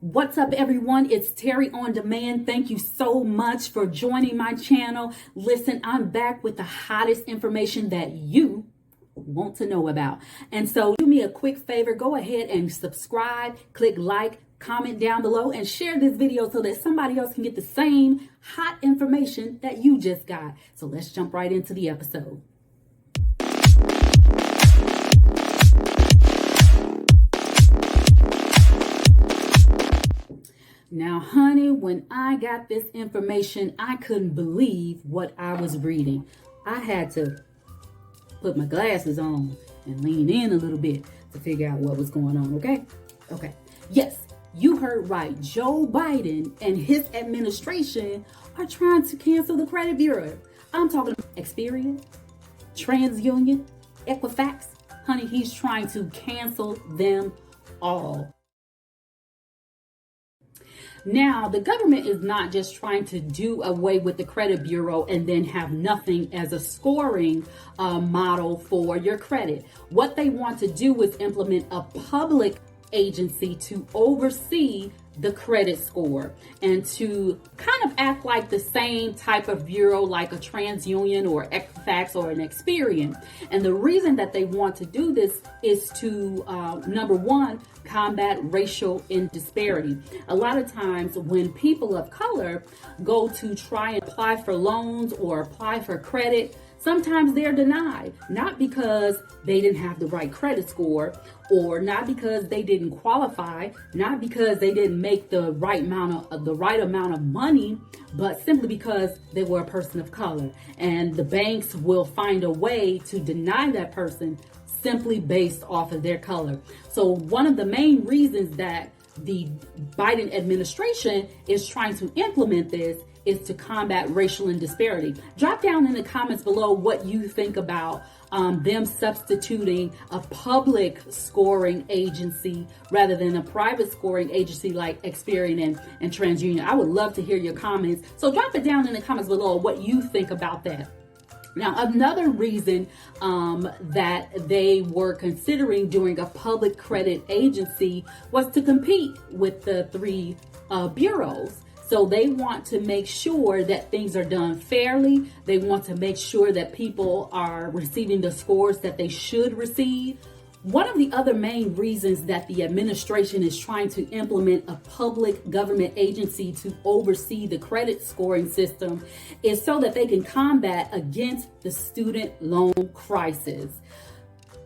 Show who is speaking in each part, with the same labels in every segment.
Speaker 1: What's up, everyone? It's Terry on Demand. Thank you so much for joining my channel. Listen, I'm back with the hottest information that you want to know about. And so do me a quick favor, go ahead and subscribe, click like, comment down below, and share this video so that somebody else can get the same hot information that you just got. So let's jump right into the episode. Now, honey, when I got this information, I couldn't believe what I was reading. I had to put my glasses on and lean in a little bit to figure out what was going on, okay? Okay. Yes, you heard right. Joe Biden and his administration are trying to cancel the credit bureau. I'm talking Experian, Transunion, Equifax. Honey, he's trying to cancel them all. Now, the government is not just trying to do away with the credit bureau and then have nothing as a scoring model for your credit. What they want to do is implement a public agency to oversee the credit score and to kind of act like the same type of bureau like a Transunion or Equifax or an Experian. And the reason that they want to do this is to, number one, combat racial disparity. A lot of times when people of color go to try and apply for loans or apply for credit, sometimes they're denied, not because they didn't have the right credit score, or not because they didn't qualify, not because they didn't make the right amount of money, but simply because they were a person of color. And the banks will find a way to deny that person simply based off of their color. So one of the main reasons that the Biden administration is trying to implement this is to combat racial disparity. Drop down in the comments below what you think about them substituting a public scoring agency rather than a private scoring agency like Experian and TransUnion. I would love to hear your comments. So drop it down in the comments below what you think about that. Now, another reason that they were considering doing a public credit agency was to compete with the three bureaus. So they want to make sure that things are done fairly. They want to make sure that people are receiving the scores that they should receive. One of the other main reasons that the administration is trying to implement a public government agency to oversee the credit scoring system is so that they can combat against the student loan crisis.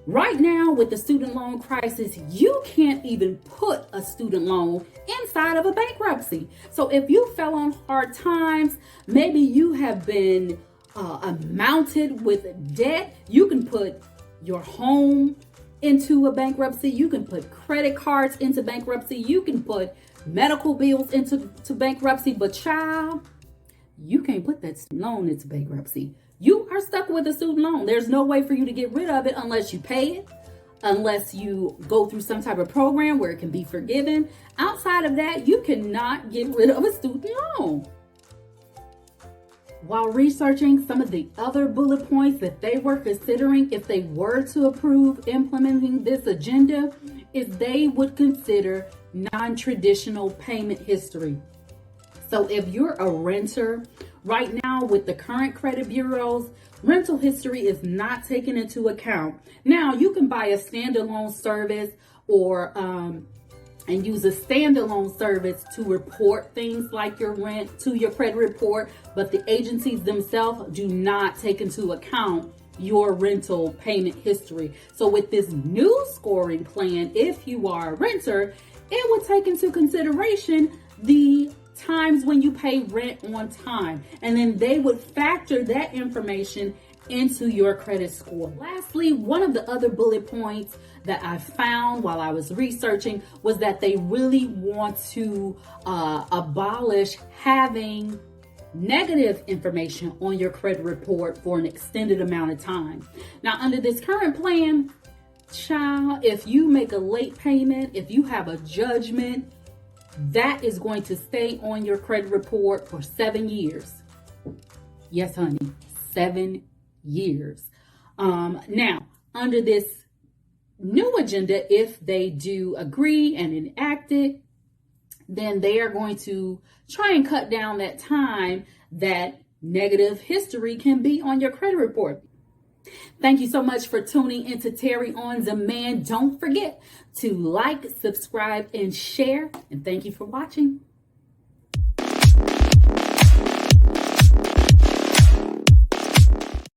Speaker 1: Right now, with the student loan crisis, you can't even put a student loan inside of a bankruptcy. So if you fell on hard times, maybe you have been mounted with debt, you can put your home into a bankruptcy. You can put credit cards into bankruptcy. You can put medical bills into bankruptcy. But child, you can't put that loan into bankruptcy. You are stuck with a student loan. There's no way for you to get rid of it unless you pay it, unless you go through some type of program where it can be forgiven. Outside of that, you cannot get rid of a student loan. While researching some of the other bullet points that they were considering if they were to approve implementing this agenda, is they would consider non-traditional payment history. So if you're a renter, right now with the current credit bureaus, rental history is not taken into account. Now you can buy a standalone service or and use a standalone service to report things like your rent to your credit report, but the agencies themselves do not take into account your rental payment history. So with this new scoring plan, if you are a renter, it would take into consideration the times when you pay rent on time, and then they would factor that information into your credit score. Lastly, one of the other bullet points that I found while I was researching was that they really want to abolish having negative information on your credit report for an extended amount of time. Now, under this current plan, child, if you make a late payment, if you have a judgment, that is going to stay on your credit report for 7 years. Yes, honey, 7 years. Now, under this new agenda, if they do agree and enact it, then they are going to try and cut down that time that negative history can be on your credit report. Thank you so much for tuning into Terry on Demand. Don't forget to like, subscribe, and share. And thank you for watching.